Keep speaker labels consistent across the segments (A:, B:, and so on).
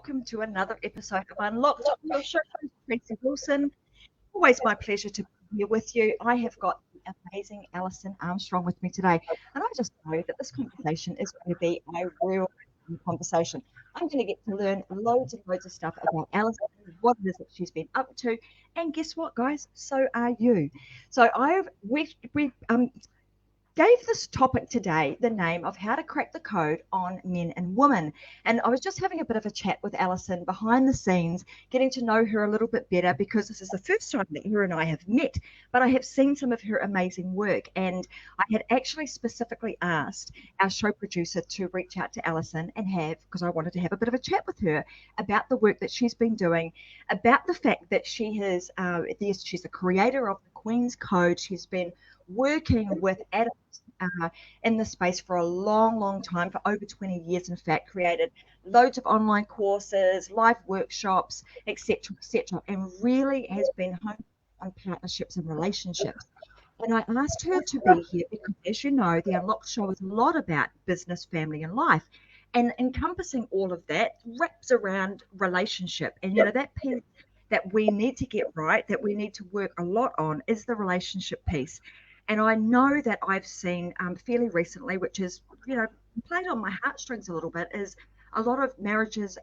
A: welcome to another episode of Unlocked. I'm your show host, Tracy Wilson. Always my pleasure to be here with you. I have got the amazing Alison Armstrong with me today, and I just know that this conversation is going to be a real conversation. I'm going to get to learn loads and loads of stuff about Alison, what it is that she's been up to, and guess what, guys? So are you. So we gave this topic today the name of how to crack the code on men and women. And I was just having a bit of a chat with Alison behind the scenes, getting to know her a little bit better because this is the first time that her and I have met, but I have seen some of her amazing work. And I had actually specifically asked our show producer to reach out to Alison and because I wanted to have a bit of a chat with her about the work that she's been doing, about the fact that she's the creator of the Queen's Code. She's been working with adults in the space for a long, long time, for over 20 years, in fact, created loads of online courses, live workshops, etc., and really has been honed on partnerships and relationships. And I asked her to be here because, as you know, the Unlocked show is a lot about business, family, and life. And encompassing all of that wraps around relationship. And, that piece that we need to get right, that we need to work a lot on, is the relationship piece. And I know that I've seen fairly recently, which is, played on my heartstrings a little bit, is a lot of marriages,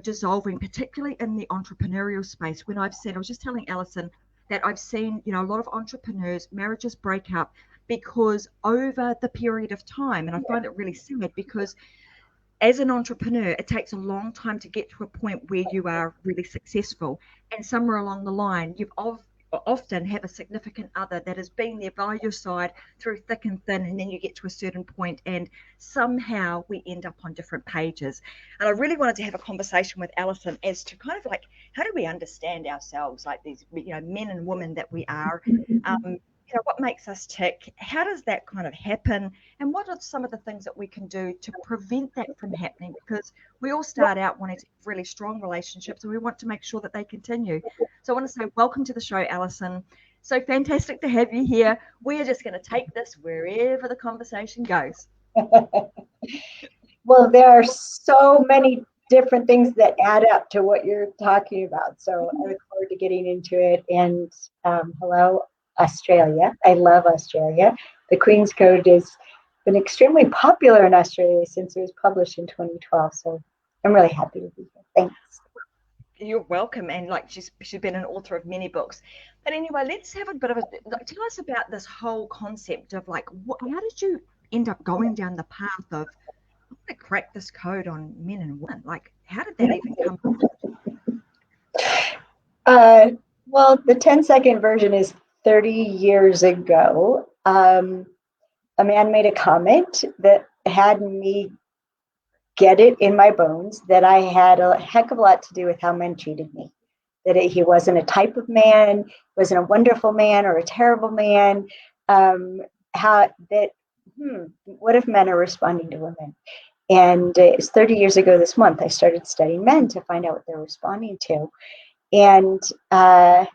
A: dissolving, particularly in the entrepreneurial space. I was just telling Alison that I've seen, a lot of entrepreneurs, marriages break up because over the period of time, and I find it really sad because as an entrepreneur, it takes a long time to get to a point where you are really successful. And somewhere along the line, you've often have a significant other that has been there by your side through thick and thin, and then you get to a certain point and somehow we end up on different pages. And I really wanted to have a conversation with Alison as to kind of like, how do we understand ourselves, like these men and women that we are, what makes us tick, how does that kind of happen, and what are some of the things that we can do to prevent that from happening, because we all start out wanting to have really strong relationships and we want to make sure that they continue. So I want to say welcome to the show, Alison. So fantastic to have you here. We are just going to take this wherever the conversation goes.
B: Well, there are so many different things that add up to what you're talking about. So I look forward to getting into it. And hello, Australia. I love Australia. The Queen's Code has been extremely popular in Australia since it was published in 2012. So I'm really happy to be here. Thanks.
A: You're welcome. And she's been an author of many books. But anyway, let's have a bit of tell us about this whole concept of how did you end up going down the path of, I'm going to crack this code on men and women? How did that even
B: come? Well, the 10-second version is 30 years ago. A man made a comment that had me get it in my bones that I had a heck of a lot to do with how men treated me. That he wasn't a type of man, wasn't a wonderful man or a terrible man. What if men are responding to women? And it's 30 years ago this month, I started studying men to find out what they're responding to. And I've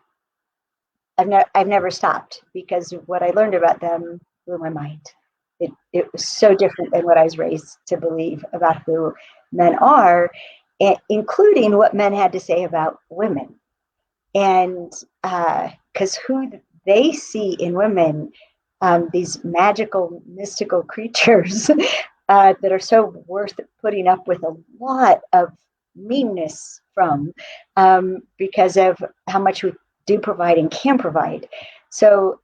B: never stopped, because what I learned about them blew my mind. It was so different than what I was raised to believe about who men are, including what men had to say about women. And because who they see in women, these magical, mystical creatures that are so worth putting up with a lot of meanness from, because of how much we do provide and can provide. So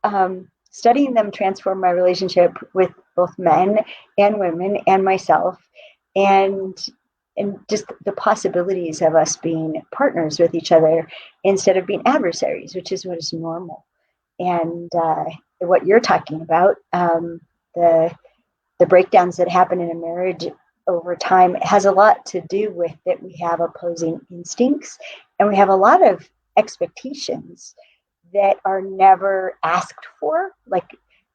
B: studying them transformed my relationship with both men and women and myself, and just the possibilities of us being partners with each other instead of being adversaries, which is what is normal. And what you're talking about, the breakdowns that happen in a marriage over time, has a lot to do with that we have opposing instincts, and we have a lot of expectations that are never asked for.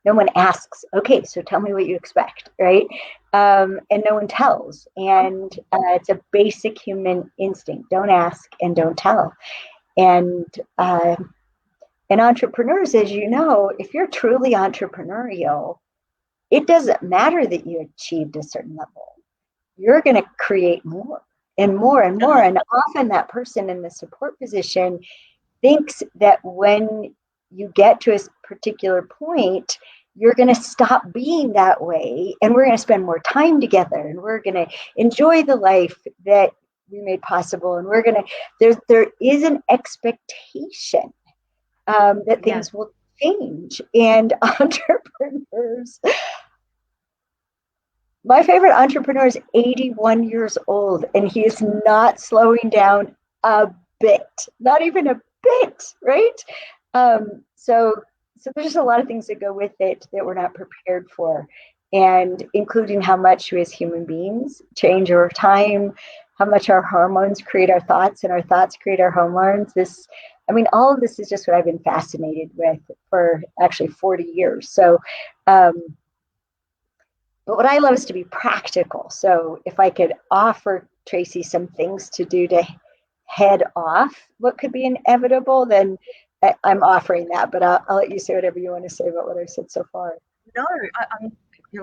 B: No one asks, okay, so tell me what you expect, right? And no one tells. And it's a basic human instinct. Don't ask and don't tell. And entrepreneurs, as you know, if you're truly entrepreneurial, it doesn't matter that you achieved a certain level. You're going to create more. and more and more. And often that person in the support position thinks that when you get to a particular point, you're going to stop being that way, and we're going to spend more time together, and we're going to enjoy the life that we made possible, and we're going to, there is an expectation that things will change. And entrepreneurs, my favorite entrepreneur is 81 years old, and he is not slowing down a bit, not even a bit, right? So there's just a lot of things that go with it that we're not prepared for, and including how much we as human beings change over time, how much our hormones create our thoughts and our thoughts create our hormones. All of this is just what I've been fascinated with for actually 40 years. So, but what I love is to be practical. So if I could offer Tracy some things to do to head off what could be inevitable, then I'm offering that, but I'll let you say whatever you want to say about what I've said so far.
A: No,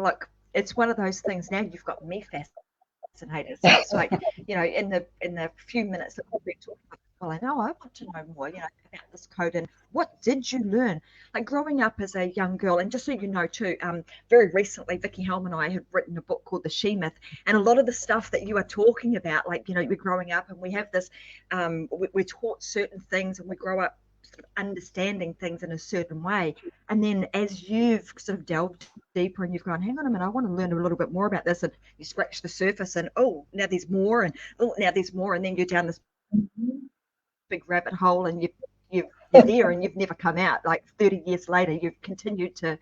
A: look, it's one of those things. Now you've got me fascinated. So it's like, in the few minutes that we've been talking about, well, I want to know more, about this code, and what did you learn? Like growing up as a young girl, and just so you know too, very recently, Vicky Helm and I have written a book called The She Myth, and a lot of the stuff that you are talking about, like, we're growing up and we have this, we're taught certain things and we grow up sort of understanding things in a certain way. And then as you've sort of delved deeper and you've gone, hang on a minute, I want to learn a little bit more about this, and you scratch the surface and, now there's more, and now there's more, and then you're down this big rabbit hole, and you're there and you've never come out. Like 30 years later, you've continued to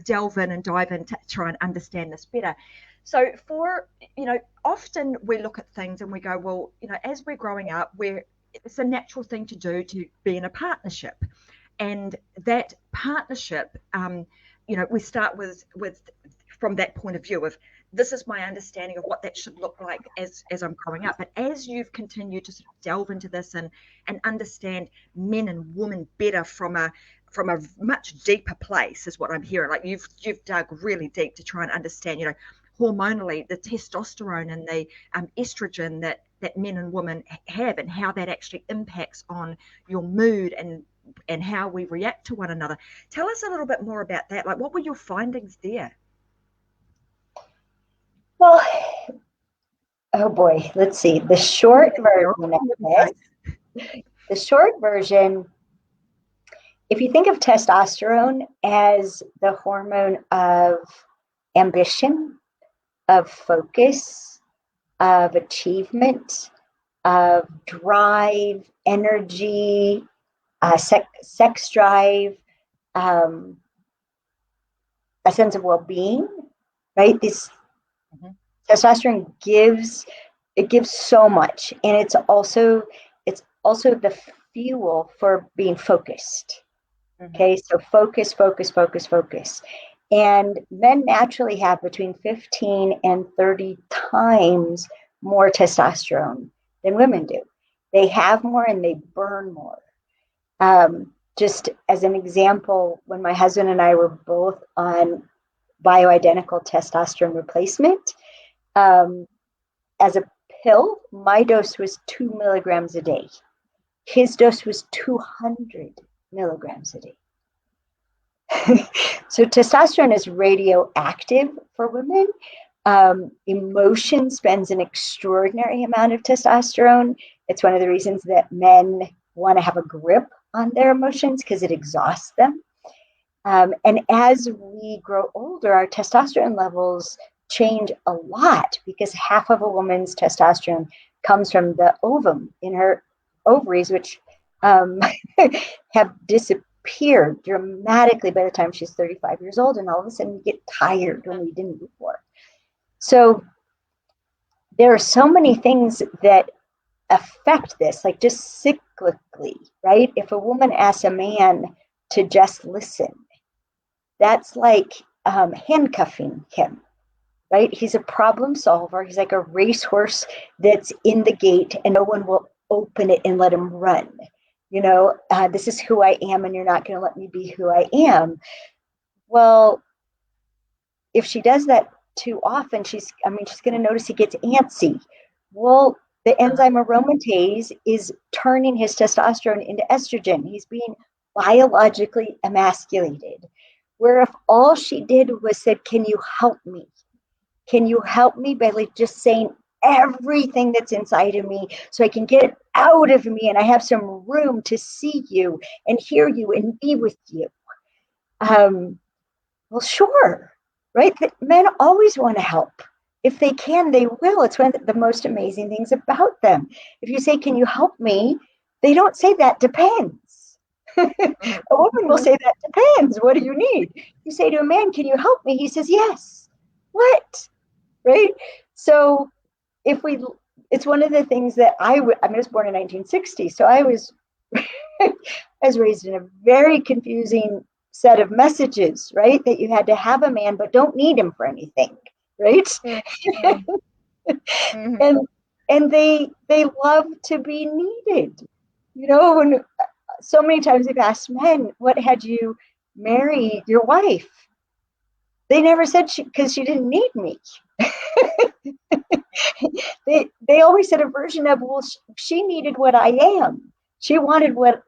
A: delve in and dive in to try and understand this better. So often we look at things and we go, well, as we're growing up, it's a natural thing to do to be in a partnership, and that partnership, we start with from that point of view of, this is my understanding of what that should look like as I'm growing up. But as you've continued to sort of delve into this and understand men and women better from a much deeper place, is what I'm hearing. Like you've dug really deep to try and understand, hormonally, the testosterone and the estrogen that men and women have, and how that actually impacts on your mood and how we react to one another. Tell us a little bit more about that. Like, what were your findings there?
B: Well, oh boy, let's see. The short version of this, the short version, if you think of testosterone as the hormone of ambition, of focus, of achievement, of drive, energy, sex drive, a sense of well-being, right? This testosterone gives so much, and it's also the fuel for being focused. Okay, so focus. And men naturally have between 15 and 30 times more testosterone than women do. They have more and they burn more. Just as an example, when my husband and I were both on bioidentical testosterone replacement, as a pill, my dose was 2 milligrams a day. His dose was 200 milligrams a day. So testosterone is radioactive for women. Emotion spends an extraordinary amount of testosterone. It's one of the reasons that men want to have a grip on their emotions, because it exhausts them. And as we grow older, our testosterone levels change a lot, because half of a woman's testosterone comes from the ovum in her ovaries, which have disappeared dramatically by the time she's 35 years old, and all of a sudden we get tired when we didn't before. So there are so many things that affect this, like just cyclically, right? If a woman asks a man to just listen, that's like handcuffing him, right? He's a problem solver. He's like a racehorse that's in the gate and no one will open it and let him run. This is who I am and you're not going to let me be who I am. Well, if she does that too often, she's going to notice he gets antsy. Well, the enzyme aromatase is turning his testosterone into estrogen. He's being biologically emasculated. Where if all she did was said, can you help me? Can you help me by like just saying everything that's inside of me so I can get it out of me and I have some room to see you and hear you and be with you? Well, sure, right? Men always want to help. If they can, they will. It's one of the most amazing things about them. If you say, can you help me? They don't say that depends. A woman will say that depends. What do you need? You say to a man, can you help me? He says, yes. What? Right? So it's one of the things that I was born in 1960. So I was raised in a very confusing set of messages, right? That you had to have a man, but don't need him for anything, right?
A: Mm-hmm.
B: and they love to be needed. When so many times they've asked men, what had you marry your wife? They never said because she didn't need me. They always said a version of, well, she needed what I am. She wanted what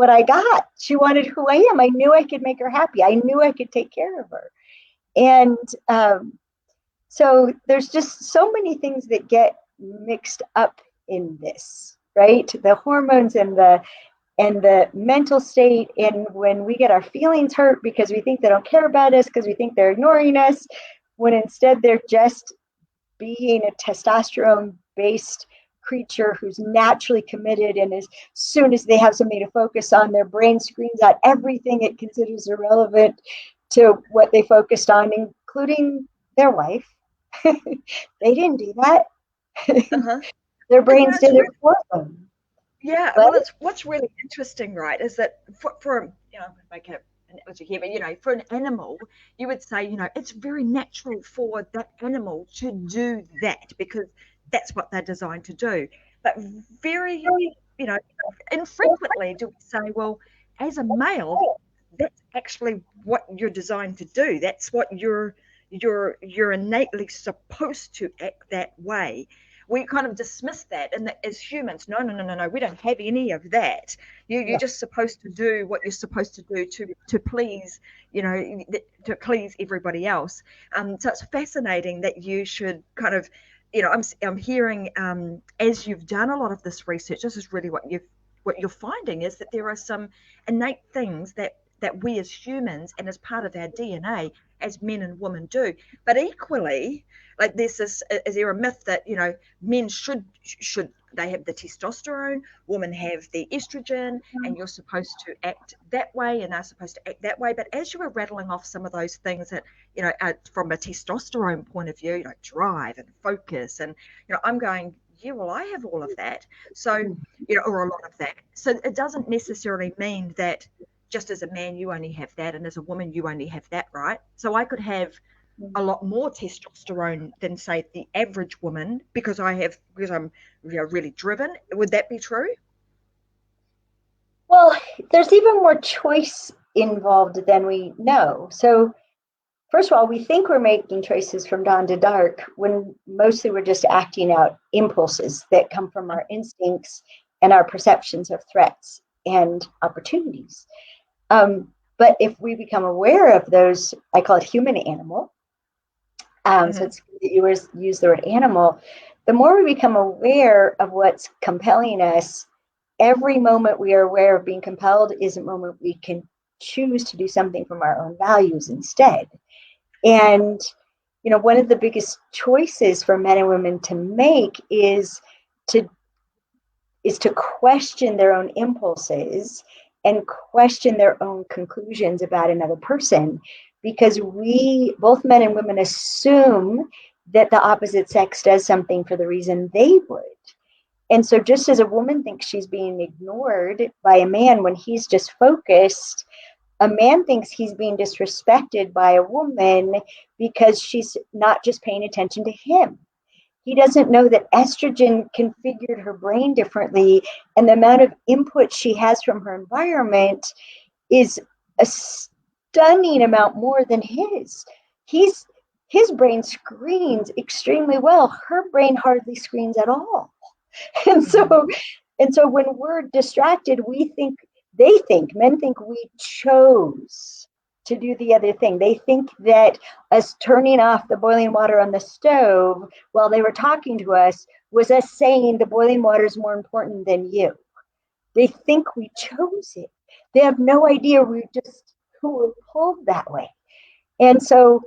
B: I got. She wanted who I am. I knew I could make her happy. I knew I could take care of her. And so there's just so many things that get mixed up in this, right? The hormones and the mental state, and when we get our feelings hurt because we think they don't care about us, because we think they're ignoring us, when instead they're just being a testosterone based creature who's naturally committed, and as soon as they have something to focus on, their brain screens out everything it considers irrelevant to what they focused on, including their wife. They didn't do that. Their brains did it for them.
A: Yeah, well, it's what's really interesting, right, is that for make an analogy here, but for an animal, you would say, it's very natural for that animal to do that because that's what they're designed to do. But very, infrequently do we say, well, as a male, that's actually what you're designed to do. That's what you're innately supposed to act that way. We kind of dismiss that, and that as humans, no, we don't have any of that. You're just supposed to do what you're supposed to do to please, to please everybody else. So it's fascinating that you should kind of, I'm hearing, as you've done a lot of this research, this is really what you're finding is that there are some innate things that we as humans and as part of our DNA as men and women do. But equally, like is there a myth that, men should they have the testosterone, women have the estrogen, and you're supposed to act that way and they're supposed to act that way. But as you were rattling off some of those things that, from a testosterone point of view, drive and focus, and, I'm going, yeah, well, I have all of that. So, or a lot of that. So it doesn't necessarily mean that just as a man, you only have that, and as a woman, you only have that, right? So I could have a lot more testosterone than, say, the average woman because I'm really driven. Would that be true?
B: Well, there's even more choice involved than we know. So first of all, we think we're making choices from dawn to dark when mostly we're just acting out impulses that come from our instincts and our perceptions of threats and opportunities. But if we become aware of those, I call it human animal. So it's good that you use the word animal. The more we become aware of what's compelling us, every moment we are aware of being compelled is a moment we can choose to do something from our own values instead. And, one of the biggest choices for men and women to make is to question their own impulses and question their own conclusions about another person, because we, both men and women, assume that the opposite sex does something for the reason they would. And so just as a woman thinks she's being ignored by a man when he's just focused, a man thinks he's being disrespected by a woman because she's not just paying attention to him. He doesn't know that estrogen configured her brain differently, and the amount of input she has from her environment is a stunning amount more than his. his brain screens extremely well. Her brain hardly screens at all. And so when we're distracted, men think we chose to do the other thing. They think that us turning off the boiling water on the stove while they were talking to us was us saying the boiling water is more important than you. They think we chose it. They have no idea who were pulled that way. And so,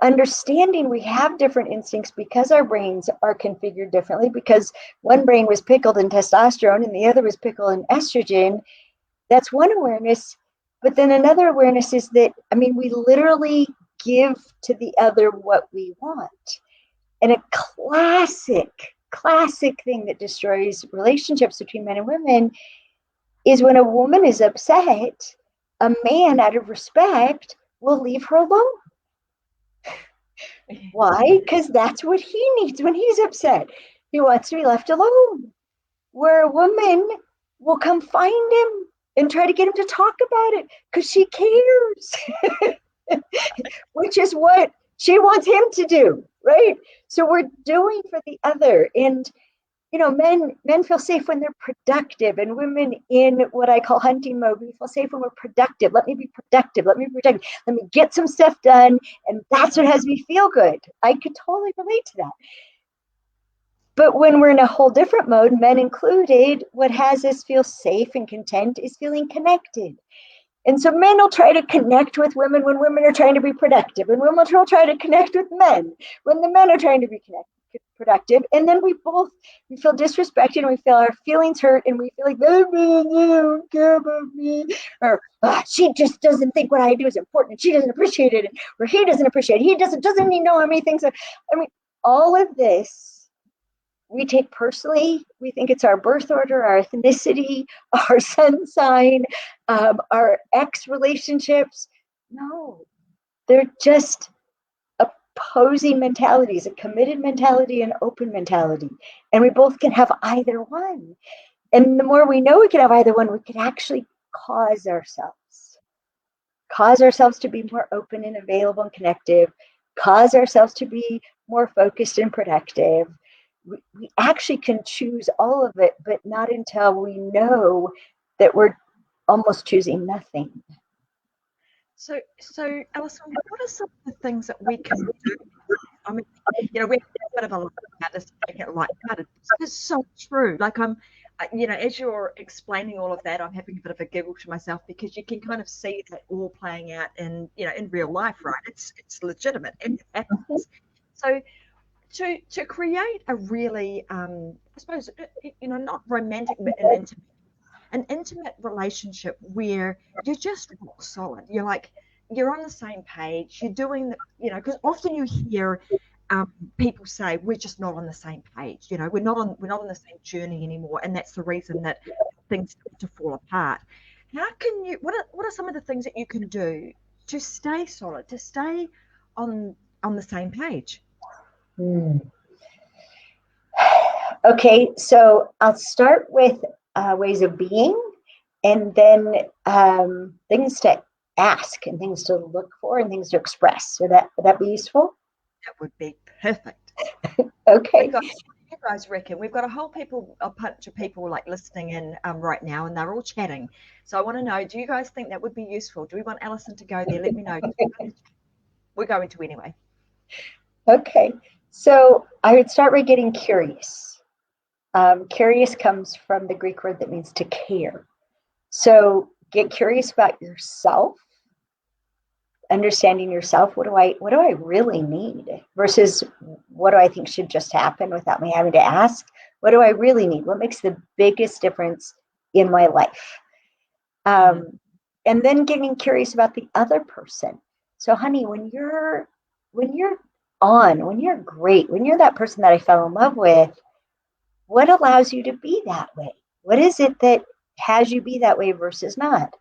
B: understanding we have different instincts because our brains are configured differently, because one brain was pickled in testosterone and the other was pickled in estrogen. That's one awareness. But then another awareness is that, we literally give to the other what we want. And a classic thing that destroys relationships between men and women is when a woman is upset, a man, out of respect, will leave her alone. Why? Because that's what he needs when he's upset. He wants to be left alone. Where a woman will come find him and try to get him to talk about it because she cares, which is what she wants him to do, right? So we're doing for the other. And men feel safe when they're productive, and women in what I call hunting mode, we feel safe when we're productive. Let me be productive. Let me get some stuff done. And that's what has me feel good. I could totally relate to that. But when we're in a whole different mode, men included, what has us feel safe and content is feeling connected. And so men will try to connect with women when women are trying to be productive, and women will try to connect with men when the men are trying to be productive. And then we feel disrespected, and we feel our feelings hurt, and we feel like they don't care about me, or she just doesn't think what I do is important. She doesn't appreciate it, or he doesn't appreciate it. He doesn't even know how many things. All of this we take personally. We think it's our birth order, our ethnicity, our sun sign, our ex relationships. No, they're just opposing mentalities, a committed mentality and open mentality. And we both can have either one. And the more we know we can have either one, we can actually cause ourselves to be more open and available and connective, cause ourselves to be more focused and productive. We actually can choose all of it, but not until we know that we're almost choosing nothing.
A: So Alison, what are some of the things that we can do? We have a bit of a laugh about this, make it lighthearted. It's so true. Like as you're explaining all of that, I'm having a bit of a giggle to myself, because you can kind of see that all playing out in real life, right? It's legitimate and it happens. So to create a really, I suppose, not romantic, but an intimate relationship where you're just rock solid. You're on the same page. You're doing because often you hear people say we're just not on the same page. We're not on the same journey anymore, and that's the reason that things start to fall apart. How can you? What are some of the things that you can do to stay solid, to stay on the same page?
B: Okay, so I'll start with ways of being, and then things to ask, and things to look for, and things to express. Would that be useful?
A: That would be perfect.
B: Okay.
A: You guys reckon? We've got a bunch of people listening in right now, and they're all chatting. So I want to know, do you guys think that would be useful? Do we want Alison to go there? Let me know. We're going to anyway.
B: Okay. So I would start by getting curious. Curious comes from the Greek word that means to care. So get curious about yourself, understanding yourself. What do I really need versus what do I think should just happen without me having to ask? What do I really need? What makes the biggest difference in my life? And then getting curious about the other person. So honey, when you're great, when you're that person that I fell in love with, what allows you to be that way? What is it that has you be that way versus not?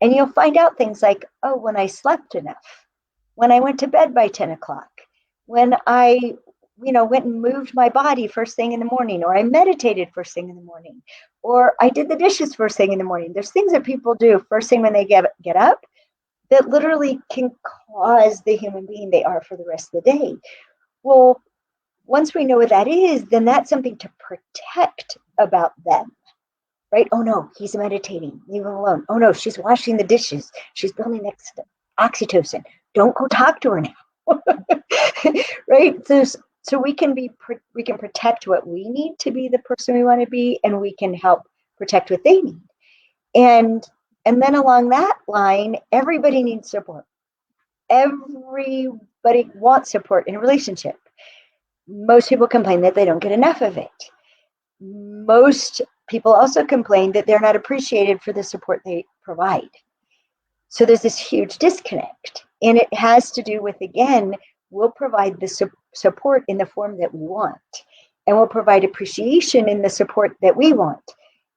B: And you'll find out things like, oh, when I slept enough, when I went to bed by 10 o'clock, when I, went and moved my body first thing in the morning, or I meditated first thing in the morning, or I did the dishes first thing in the morning. There's things that people do first thing when they get up that literally can cause the human being they are for the rest of the day. Well, once we know what that is, then that's something to protect about them, right? Oh no, he's meditating, leave him alone. Oh no, she's washing the dishes, she's building oxytocin, don't go talk to her now. Right? So we can protect what we need to be the person we want to be, and we can help protect what they need. And then along that line, everybody needs support. Everybody wants support in a relationship. Most people complain that they don't get enough of it. Most people also complain that they're not appreciated for the support they provide. So there's this huge disconnect. And it has to do with, again, we'll provide the support in the form that we want. And we'll provide appreciation in the support that we want,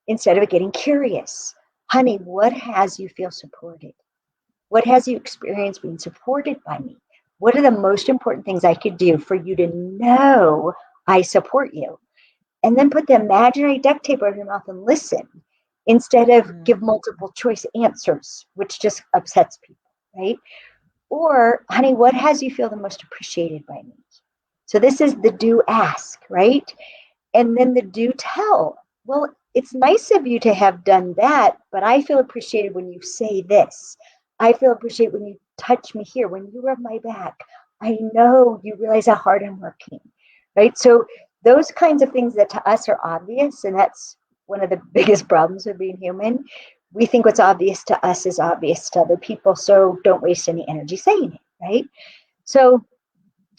B: instead of getting curious. Honey, what has you feel supported? What has you experienced being supported by me? What are the most important things I could do for you to know I support you? And then put the imaginary duct tape over your mouth and listen, instead of give multiple choice answers, which just upsets people, right? Or, honey, what has you feel the most appreciated by me? So this is the do ask, right? And then the do tell. Well, it's nice of you to have done that, but I feel appreciated when you say this. I feel appreciated when you touch me here, when you rub my back. I know you realize how hard I'm working, right? So those kinds of things that to us are obvious, and that's one of the biggest problems with being human. We think what's obvious to us is obvious to other people, so don't waste any energy saying it, right? So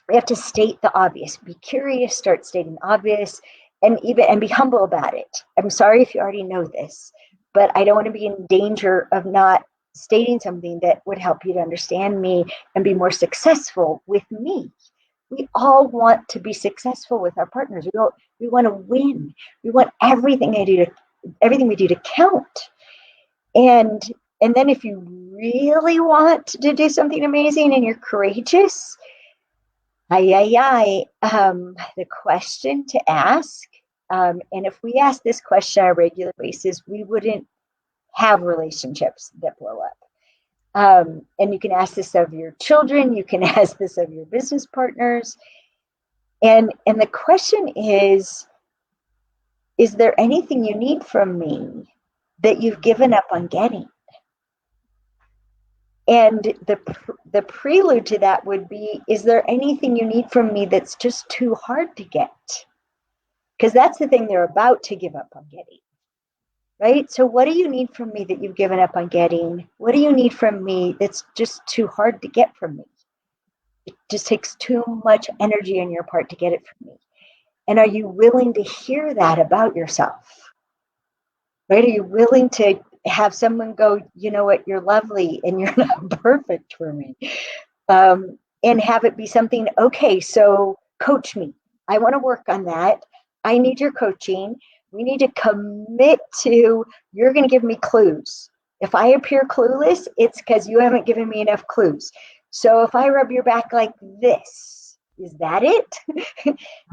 B: we have to state the obvious. Be curious, start stating obvious, and be humble about it. I'm sorry if you already know this, but I don't want to be in danger of not stating something that would help you to understand me and be more successful with me. We all want to be successful with our partners. We want to win. We want everything we do to count. And then if you really want to do something amazing and you're courageous, the question to ask, and if we ask this question on a regular basis, we wouldn't have relationships that blow up. And you can ask this of your children, you can ask this of your business partners. And the question is there anything you need from me that you've given up on getting? And the prelude to that would be, is there anything you need from me that's just too hard to get? Because that's the thing they're about to give up on getting. Right? So what do you need from me that you've given up on getting? What do you need from me that's just too hard to get from me? It just takes too much energy on your part to get it from me. And are you willing to hear that about yourself? Right? Are you willing to have someone go, you know what, you're lovely and you're not perfect for me? And have it be something, okay, so coach me. I want to work on that. I need your coaching. We need to commit to, you're going to give me clues. If I appear clueless, it's because you haven't given me enough clues. So if I rub your back like this, is that it?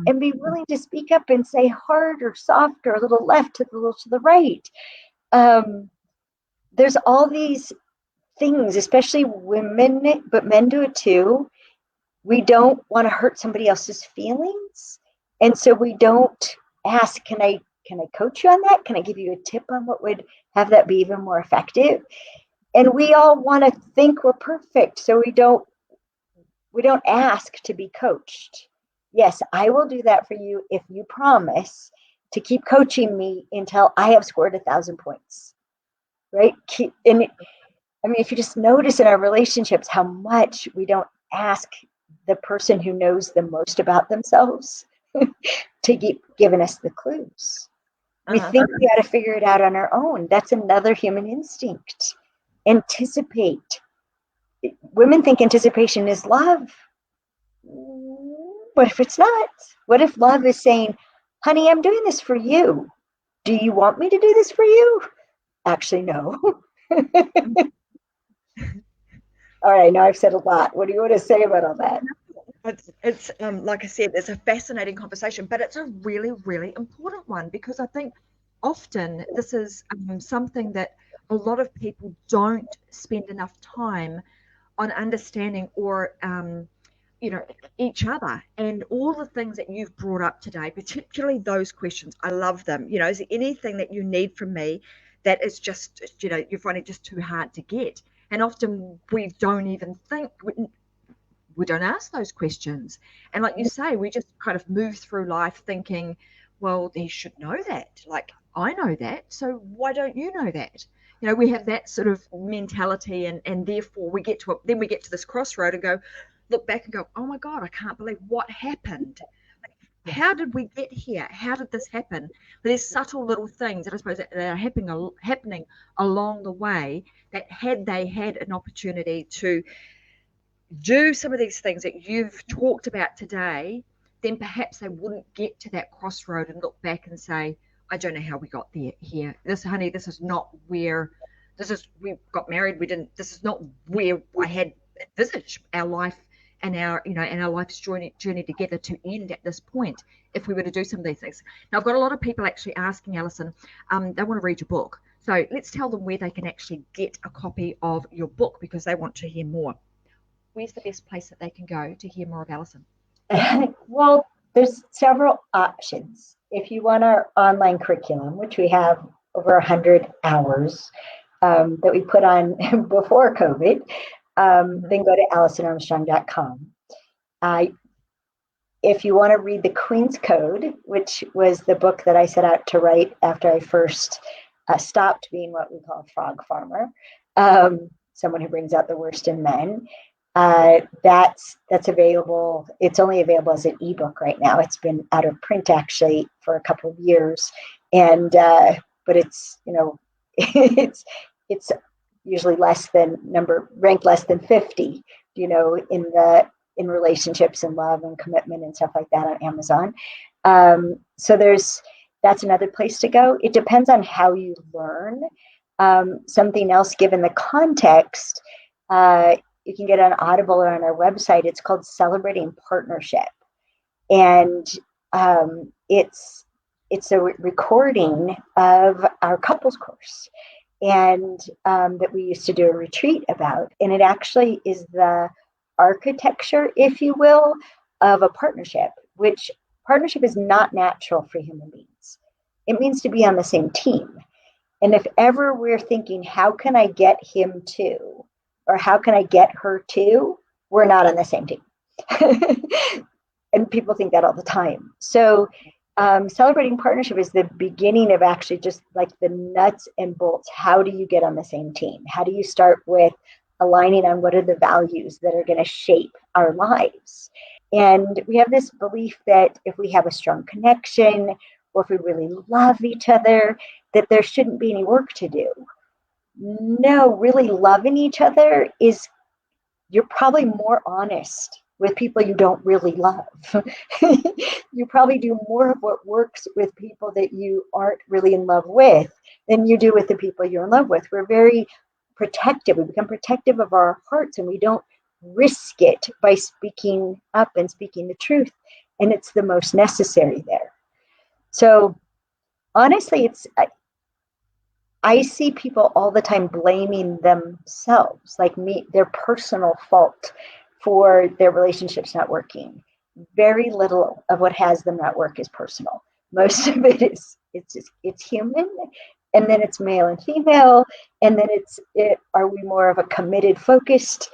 B: And be willing to speak up and say hard or soft or a little left to a little to the right. There's all these things, especially women, but men do it too. We don't want to hurt somebody else's feelings. And so we don't ask, can I coach you on that? Can I give you a tip on what would have that be even more effective? And we all want to think we're perfect. So we don't ask to be coached. Yes, I will do that for you if you promise to keep coaching me until I have scored 1,000 points. Right? And I mean, if you just notice in our relationships how much we don't ask the person who knows the most about themselves to keep giving us the clues. We think we got to figure it out on our own. That's another human instinct. Anticipate. Women think anticipation is love. What if it's not? What if love is saying, honey, I'm doing this for you. Do you want me to do this for you? Actually, no. All right, now I've said a lot. What do you want to say about all that?
A: It's like I said, it's a fascinating conversation, but it's a really, really important one, because I think often this is something that a lot of people don't spend enough time on understanding or each other. And all the things that you've brought up today, particularly those questions, I love them. Is there anything that you need from me that is just, you find it just too hard to get? And often we don't even think, we don't ask those questions. And like you say, we just kind of move through life thinking, well, they should know that. Like, I know that, so why don't you know that? We have that sort of mentality, and therefore we get to this crossroad and look back and go, oh my God, I can't believe what happened. Like, how did we get here? How did this happen? But there's subtle little things that I suppose that are happening along the way, that had they had an opportunity to do some of these things that you've talked about today, then perhaps they wouldn't get to that crossroad and look back and say, I don't know how we got here. This is not where, we got married. This is not where I had envisaged our life and our life's journey together to end at this point, if we were to do some of these things. Now, I've got a lot of people actually asking, Alison, they want to read your book. So let's tell them where they can actually get a copy of your book, because they want to hear more. Where's the best place that they can go to hear more of Alison?
B: Well, there's several options. If you want our online curriculum, which we have over 100 hours that we put on before COVID, then go to AlisonArmstrong.com. If you want to read The Queen's Code, which was the book that I set out to write after I first stopped being what we call a frog farmer, someone who brings out the worst in men, that's available. It's only available as an ebook right now. It's been out of print actually for a couple of years, and but it's it's usually ranked less than 50, in relationships and love and commitment and stuff like that on Amazon. So that's another place to go. It depends on how you learn. Something else, given the context, you can get on Audible or on our website. It's called Celebrating Partnership. And it's a recording of our couples course, and that we used to do a retreat about. And it actually is the architecture, if you will, of a partnership, which partnership is not natural for human beings. It means to be on the same team. And if ever we're thinking, how can I get him to, or how can I get her to, we're not on the same team. And people think that all the time. So celebrating partnership is the beginning of actually just like the nuts and bolts. How do you get on the same team? How do you start with aligning on what are the values that are going to shape our lives? And we have this belief that if we have a strong connection, or if we really love each other, that there shouldn't be any work to do. No, really loving each other is, you're probably more honest with people you don't really love. You probably do more of what works with people that you aren't really in love with than you do with the people you're in love with. We're very protective. We become protective of our hearts, and we don't risk it by speaking up and speaking the truth. And it's the most necessary there. So honestly, I see people all the time blaming themselves, like their personal fault for their relationships not working. Very little of what has them not work is personal. Most of it it's human, and then it's male and female, and then are we more of a committed, focused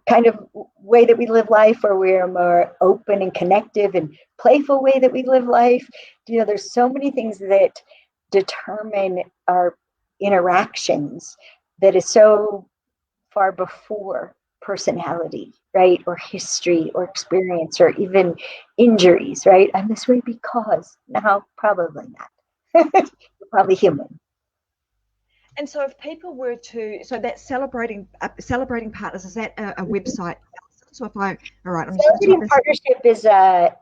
B: kind of way that we live life, or we're a more open and connective and playful way that we live life? There's so many things that determine our interactions that is so far before personality, right? Or history or experience or even injuries, right? I'm this way because, no, probably not. You're probably human.
A: And so if people were to, so that celebrating partners, is that a website? So if all right,
B: Celebrating Partnership is a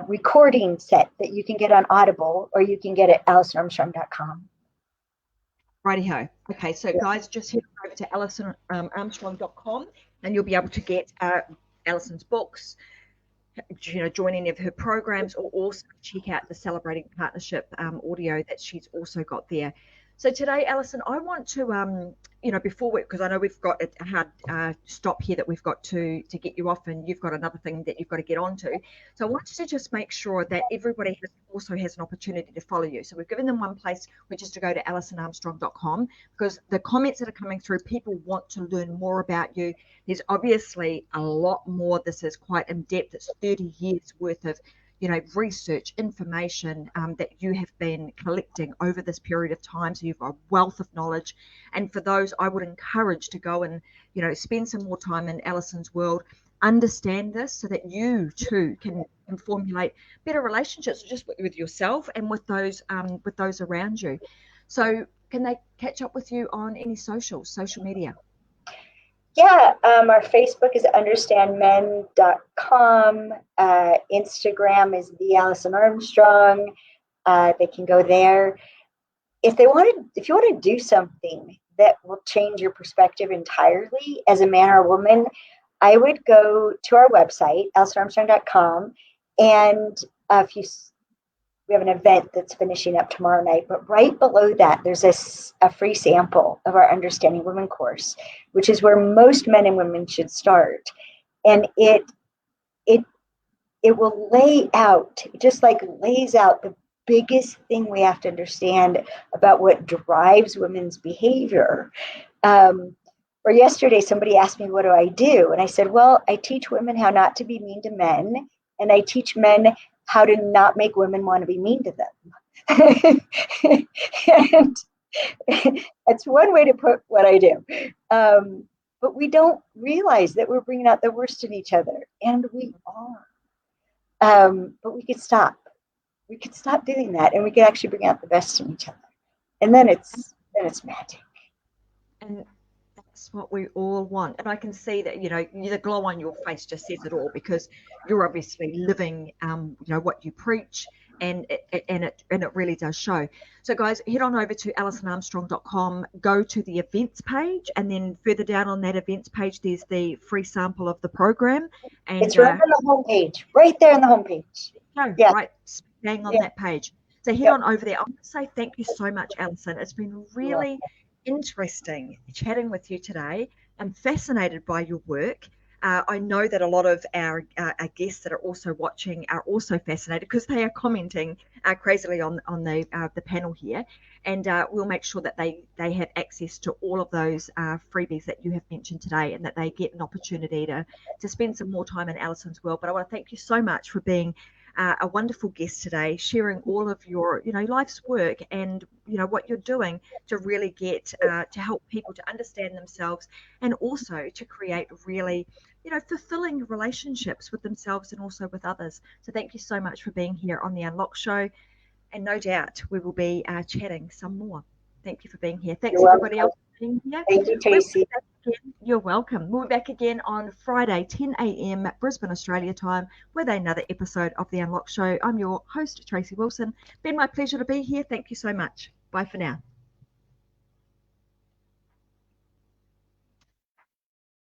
B: recording set that you can get on Audible, or you can get at AlisonArmstrong.com.
A: Righty-ho. Okay, so guys, just head over to AlisonArmstrong.com, and you'll be able to get Alison's books, join any of her programs, or also check out the Celebrating Partnership audio that she's also got there. So today, Alison, I want to, before because I know we've got a hard stop here that we've got to get you off, and you've got another thing that you've got to get onto. So I wanted to just make sure that everybody also has an opportunity to follow you. So we've given them one place, which is to go to alisonarmstrong.com, because the comments that are coming through, people want to learn more about you. There's obviously a lot more. This is quite in depth. It's 30 years worth of research, information that you have been collecting over this period of time. So you've got a wealth of knowledge. And for those, I would encourage to go and, spend some more time in Alison's world, understand this so that you too can formulate better relationships just with yourself and with those around you. So can they catch up with you on any social media?
B: Yeah, our Facebook is understandmen.com. Instagram is the Alison Armstrong. They can go there. If you want to do something that will change your perspective entirely as a man or a woman, I would go to our website, AlisonArmstrong.com, and we have an event that's finishing up tomorrow night, but right below that, there's a free sample of our Understanding Women course, which is where most men and women should start. And it will lays out the biggest thing we have to understand about what drives women's behavior. Or yesterday, somebody asked me, what do I do? And I said, well, I teach women how not to be mean to men, and I teach men how to not make women want to be mean to them. And that's one way to put what I do. But we don't realize that we're bringing out the worst in each other, and we are. But we could stop. We could stop doing that, and we could actually bring out the best in each other. And then it's magic.
A: And that's what we all want. And I can see that, the glow on your face just says it all, because you're obviously living, what you preach, and it really does show. So guys, head on over to AlisonArmstrong.com, go to the events page, and then further down on that events page, there's the free sample of the program. And
B: it's right on the homepage, right there on the homepage.
A: Yeah. Right, bang on that page. So head on over there. I want to say thank you so much, Alison. It's been really interesting chatting with you today. I'm fascinated by your work. I know that a lot of our guests that are also watching are also fascinated, because they are commenting crazily on the panel here, and we'll make sure that they have access to all of those freebies that you have mentioned today, and that they get an opportunity to spend some more time in Alison's world. But I want to thank you so much for being a wonderful guest today, sharing all of your life's work and what you're doing to really get to help people to understand themselves, and also to create really fulfilling relationships with themselves and also with others. So thank you so much for being here on the Unlock Show, and no doubt we will be chatting some more. Thank you for being here. Thanks everybody else for being here.
B: Thank you, Tracy.
A: You're welcome. We'll be back again on Friday, 10 a.m. Brisbane, Australia time, with another episode of The Unlock Show. I'm your host, Tracy Wilson. Been my pleasure to be here. Thank you so much. Bye for now.